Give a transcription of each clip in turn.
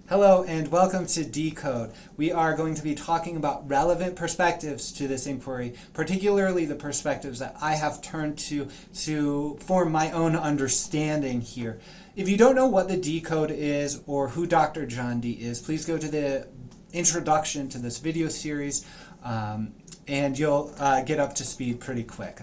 Hello and welcome to Dee Code. We are going to be talking about relevant perspectives to this inquiry, particularly the perspectives that I have turned to form my own understanding here. If you don't know what the Dee Code is or who Dr. John Dee is, please go to the introduction to this video series and you'll get up to speed pretty quick.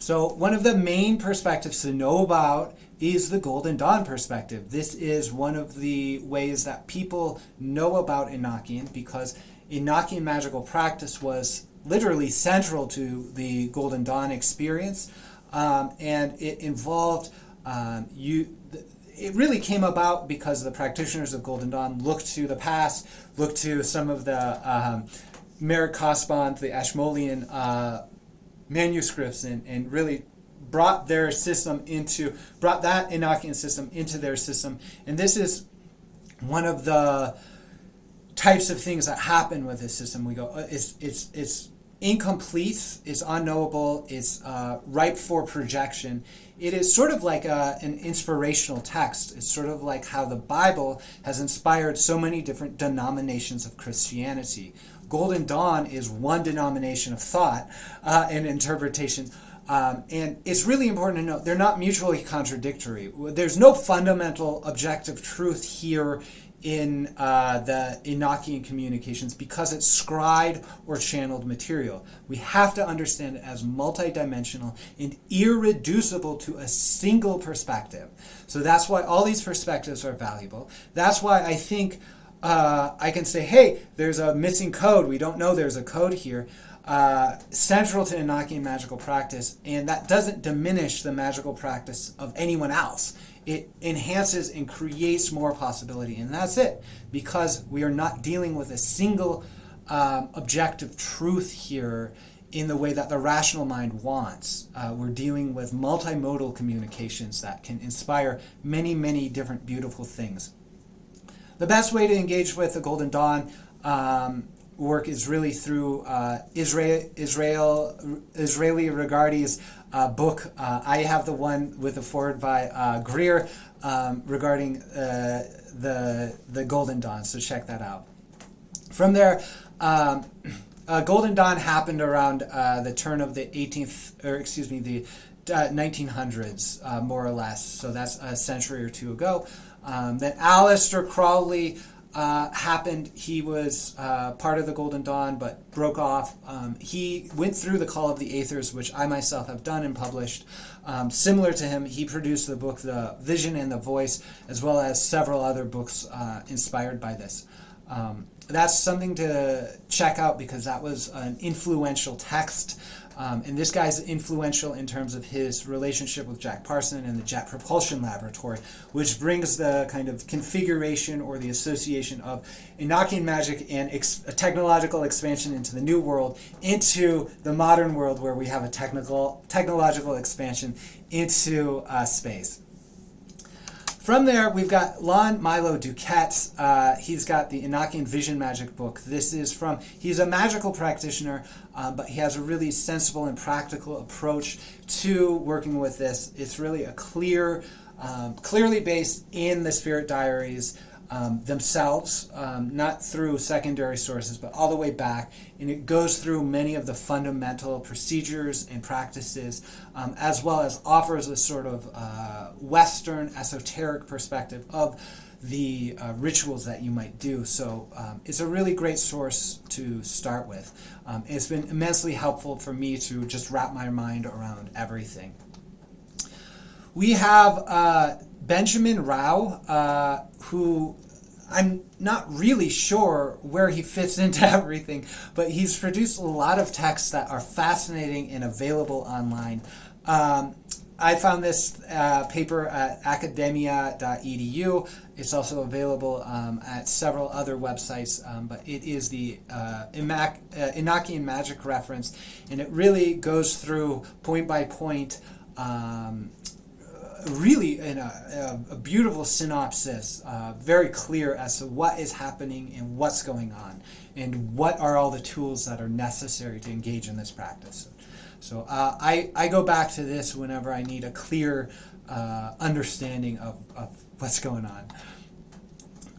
So one of the main perspectives to know about is the Golden Dawn perspective. This is one of the ways that people know about Enochian because Enochian magical practice was literally central to the Golden Dawn experience, and it involved it really came about because the practitioners of Golden Dawn looked to the past, looked to some of the Merrick Caspont, the Ashmolean manuscripts, and really brought that Enochian system into their system. And this is one of the types of things that happen with this system. We go, it's incomplete, it's unknowable, it's ripe for projection. It is sort of like an inspirational text. It's sort of like how the Bible has inspired so many different denominations of Christianity. Golden Dawn is one denomination of thought and interpretation. And it's really important to note they're not mutually contradictory. There's no fundamental objective truth here in the Enochian communications because it's scribed or channeled material. We have to understand it as multidimensional and irreducible to a single perspective. So that's why all these perspectives are valuable. That's why I think I can say, hey, there's a missing code. We don't know there's a code here. Central to Enochian magical practice, and that doesn't diminish the magical practice of anyone else. It enhances and creates more possibility, and that's it, because we are not dealing with a single objective truth here in the way that the rational mind wants. We're dealing with multimodal communications that can inspire many, many different beautiful things. The best way to engage with the Golden Dawn work is really through Israeli Regardi's book. I have the one with the foreword by Greer regarding the Golden Dawn, so check that out. From there, Golden Dawn happened around the turn of the 1900s, more or less. So that's a century or two ago. Then Aleister Crowley happened. He was part of the Golden Dawn but broke off. He went through the Call of the Aethers, which I myself have done and published. Similar to him, he produced the book The Vision and the Voice, as well as several other books inspired by this. That's something to check out because that was an influential text. And this guy's influential in terms of his relationship with Jack Parson and the Jet Propulsion Laboratory, which brings the kind of configuration or the association of Enochian magic and technological expansion into the New World into the modern world where we have a technological expansion into space. From there, we've got Lon Milo DuQuette. He's got the Enochian Vision Magic book. He's a magical practitioner, but he has a really sensible and practical approach to working with this. It's really a clearly based in the spirit diaries themselves, not through secondary sources, but all the way back. And it goes through many of the fundamental procedures and practices, as well as offers a sort of Western esoteric perspective of the rituals that you might do. So it's a really great source to start with. It's been immensely helpful for me to just wrap my mind around everything. We have Benjamin Rao, who I'm not really sure where he fits into everything, but he's produced a lot of texts that are fascinating and available online. I found this paper at academia.edu. It's also available at several other websites, but it is the Enochian Magic reference, and it really goes through point by point really in a beautiful synopsis, very clear as to what is happening and what's going on, and what are all the tools that are necessary to engage in this practice. So I go back to this whenever I need a clear understanding of what's going on.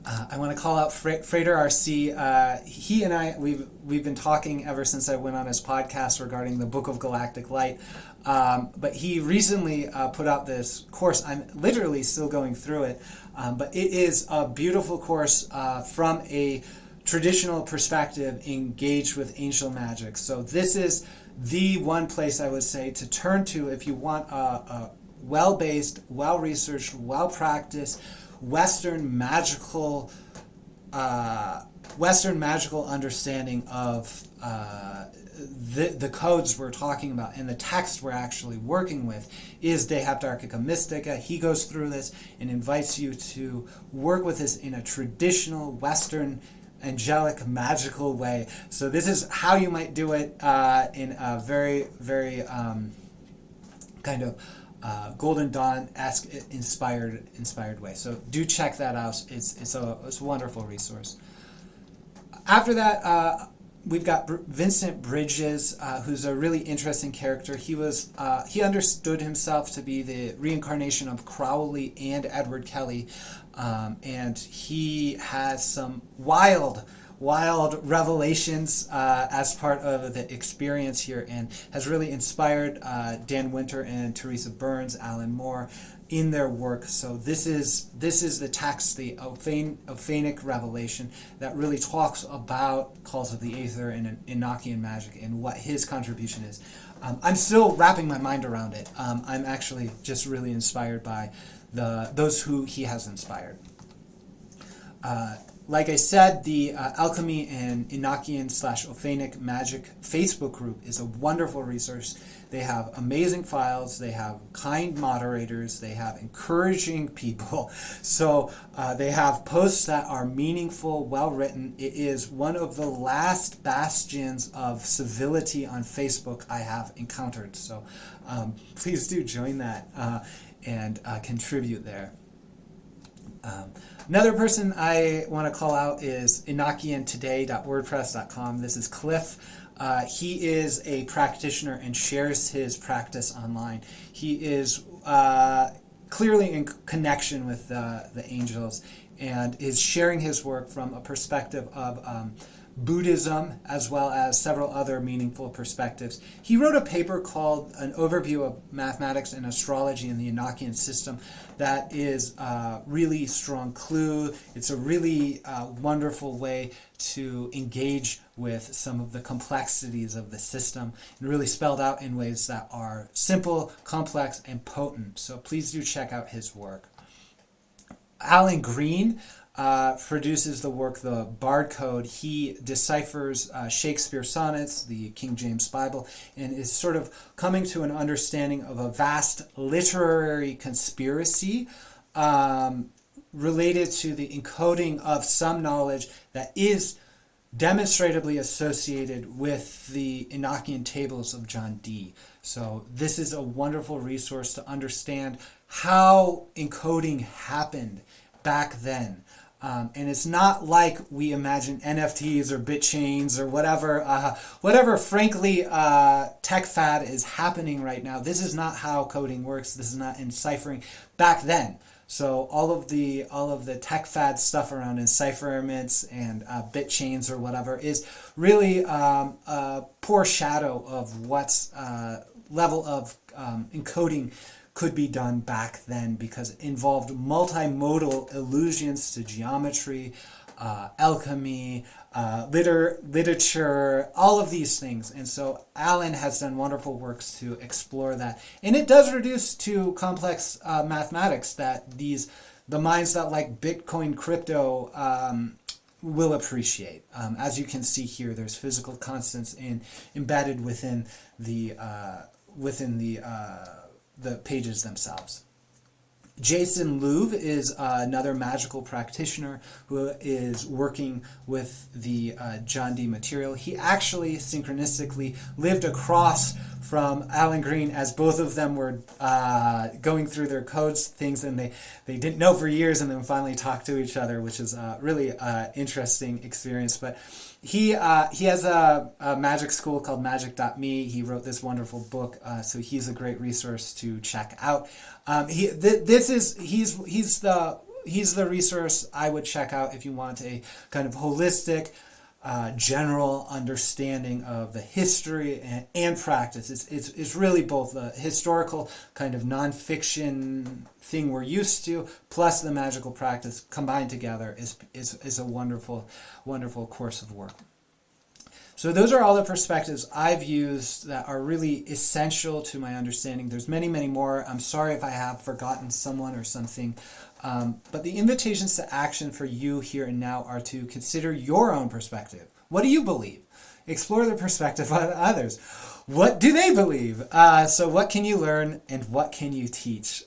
I want to call out Frater RC. He and I, we've been talking ever since I went on his podcast regarding the Book of Galactic Light. But he recently put out this course. I'm literally still going through it. But it is a beautiful course from a traditional perspective engaged with angel magic. So this is the one place I would say to turn to if you want a well-based, well-researched, well-practiced Western magical understanding of the codes we're talking about and the text we're actually working with is De Heptarchia Mystica. He goes through this and invites you to work with this in a traditional Western angelic magical way. So this is how you might do it in a very, very kind of Golden Dawn-esque inspired way. So do check that out. It's a wonderful resource. After that, we've got Vincent Bridges, who's a really interesting character. He understood himself to be the reincarnation of Crowley and Edward Kelly, and he has some wild revelations as part of the experience here, and has really inspired Dan Winter and Teresa Burns, Alan Moore in their work. So this is the text, the Ophanic revelation that really talks about calls of the Aether and Enochian magic and what his contribution is. I'm still wrapping my mind around it. I'm actually just really inspired by those who he has inspired. Like I said, the Alchemy and Enochian/Ophanic Magic Facebook group is a wonderful resource. They have amazing files, they have kind moderators, they have encouraging people. So they have posts that are meaningful, well written. It is one of the last bastions of civility on Facebook I have encountered. So please do join that and contribute there. Another person I want to call out is EnochianToday.wordpress.com. This is Cliff. He is a practitioner and shares his practice online. He is clearly in connection with the angels and is sharing his work from a perspective of Buddhism, as well as several other meaningful perspectives. He wrote a paper called An Overview of Mathematics and Astrology in the Enochian System that is a really strong clue. It's a really wonderful way to engage with some of the complexities of the system and really spelled out in ways that are simple, complex, and potent. So please do check out his work. Alan Green produces the work, the Bard Code. He deciphers Shakespeare sonnets, the King James Bible, and is sort of coming to an understanding of a vast literary conspiracy related to the encoding of some knowledge that is demonstrably associated with the Enochian tables of John Dee. So this is a wonderful resource to understand how encoding happened back then. And it's not like we imagine NFTs or bit chains or whatever frankly tech fad is happening right now. This is not how coding works. This is not enciphering back then. So all of the tech fad stuff around encipherments and bit chains or whatever is really a poor shadow of what's level of encoding could be done back then, because it involved multimodal allusions to geometry, alchemy, literature, all of these things. And so Alan has done wonderful works to explore that. And it does reduce to complex mathematics that the minds that like Bitcoin crypto will appreciate. As you can see here, there's physical constants embedded within the pages themselves. Jason Louv is another magical practitioner who is working with the John Dee material. He actually synchronistically lived across from Alan Green as both of them were going through their codes, things, and they didn't know for years and then finally talked to each other, which is a really interesting experience. But he has a magic school called magic.me. He wrote this wonderful book, so he's a great resource to check out. He's the he's the resource I would check out if you want a kind of holistic, general understanding of the history and practice. It's really both the historical kind of nonfiction thing we're used to, plus the magical practice combined together is a wonderful, wonderful course of work. So those are all the perspectives I've used that are really essential to my understanding. There's many, many more. I'm sorry if I have forgotten someone or something. But the invitations to action for you here and now are to consider your own perspective. What do you believe? Explore the perspective of others. What do they believe? So what can you learn and what can you teach?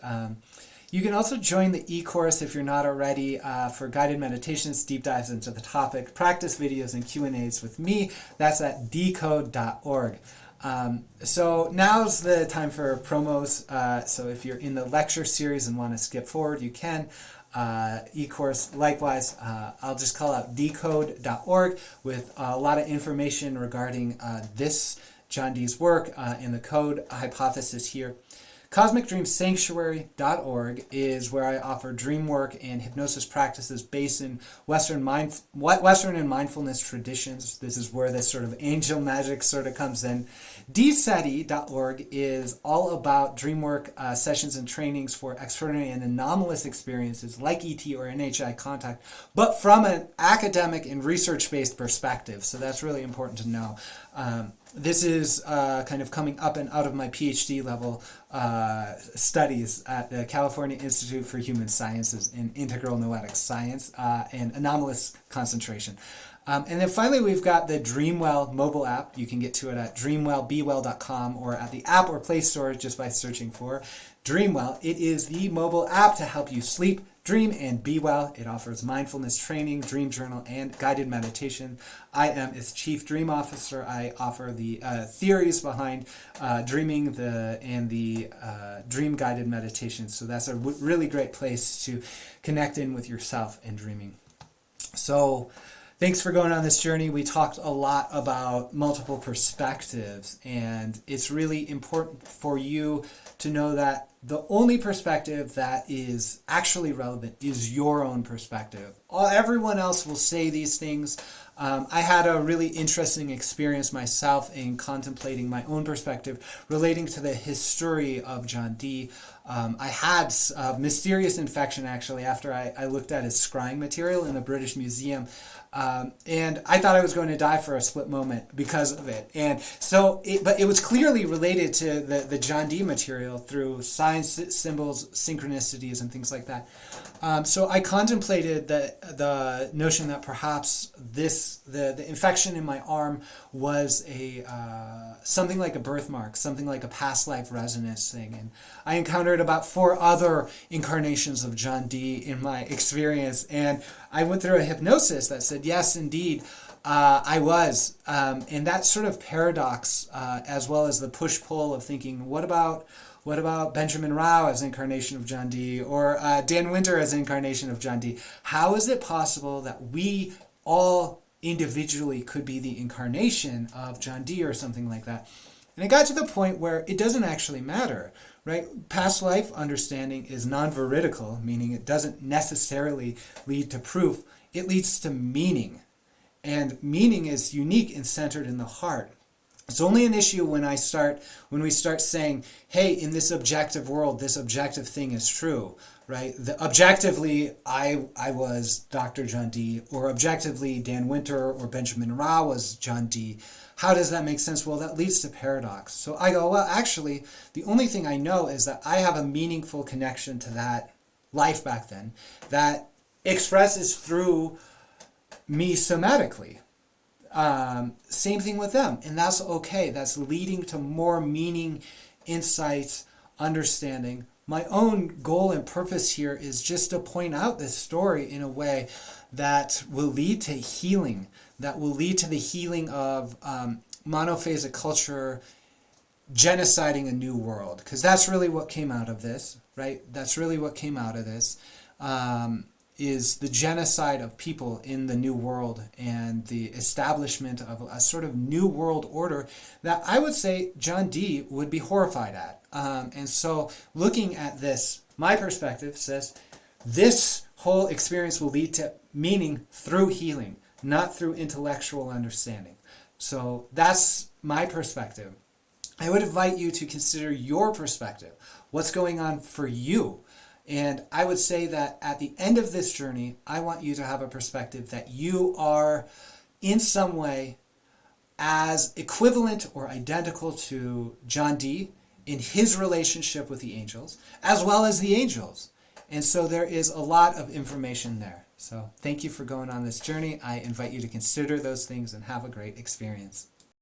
You can also join the e-course if you're not already for guided meditations, deep dives into the topic, practice videos, and Q&As with me. That's at dcode.org. So now's the time for promos. So if you're in the lecture series and want to skip forward, you can. E-course, likewise, I'll just call out dcode.org with a lot of information regarding this John Dee's work and the code hypothesis here. CosmicDreamSanctuary.org is where I offer dream work and hypnosis practices based in Western and mindfulness traditions. This is where this sort of angel magic sort of comes in. D-SETI.org is all about dream work sessions and trainings for extraordinary and anomalous experiences like ET or NHI contact, but from an academic and research-based perspective. So that's really important to know. This is kind of coming up and out of my PhD level studies at the California Institute for Human Sciences in Integral Noetic Science and Anomalous Concentration. And then finally, we've got the Dreamwell mobile app. You can get to it at dreamwellbewell.com or at the App or Play Store just by searching for Dreamwell. It is the mobile app to help you sleep, dream, and be well. It offers mindfulness training, dream journal, and guided meditation. I am its chief dream officer. I offer the theories behind dreaming and the dream guided meditation. So that's a really great place to connect in with yourself and dreaming. So thanks for going on this journey. We talked a lot about multiple perspectives, and it's really important for you to know that the only perspective that is actually relevant is your own perspective. Everyone else will say these things. I had a really interesting experience myself in contemplating my own perspective relating to the history of John Dee. I had a mysterious infection, actually, after I looked at his scrying material in the British Museum. And I thought I was going to die for a split moment because of it. And so, but it was clearly related to the John Dee material through signs, symbols, synchronicities, and things like that. So I contemplated the notion that perhaps the infection in my arm was something like a birthmark, something like a past life resonance thing. And I encountered about 4 other incarnations of John Dee in my experience, and I went through a hypnosis that said, yes, indeed, I was. And that sort of paradox, as well as the push-pull of thinking, what about Benjamin Rao as incarnation of John Dee, or Dan Winter as incarnation of John Dee? How is it possible that we all individually could be the incarnation of John Dee or something like that? And it got to the point where it doesn't actually matter, right? Past life understanding is non-veridical, meaning it doesn't necessarily lead to proof. It leads to meaning. And meaning is unique and centered in the heart. It's only an issue when we start saying, hey, in this objective world, this objective thing is true, right? Objectively, I was Dr. John Dee, or objectively, Dan Winter or Benjamin Rao was John Dee. How does that make sense? Well, that leads to paradox. So I go, well, actually, the only thing I know is that I have a meaningful connection to that life back then that expresses through me somatically. Same thing with them, and that's okay. That's leading to more meaning, insight, understanding. My own goal and purpose here is just to point out this story in a way that will lead to healing, that will lead to the healing of monophasic culture genociding a new world, because that's really what came out of this, right? That's really what came out of this. Is the genocide of people in the New World and the establishment of a sort of new world order that I would say John Dee would be horrified at. And so looking at this, my perspective says this whole experience will lead to meaning through healing, not through intellectual understanding. So that's my perspective. I would invite you to consider your perspective. What's going on for you? And I would say that at the end of this journey, I want you to have a perspective that you are in some way as equivalent or identical to John Dee in his relationship with the angels, as well as the angels. And so there is a lot of information there. So thank you for going on this journey. I invite you to consider those things and have a great experience.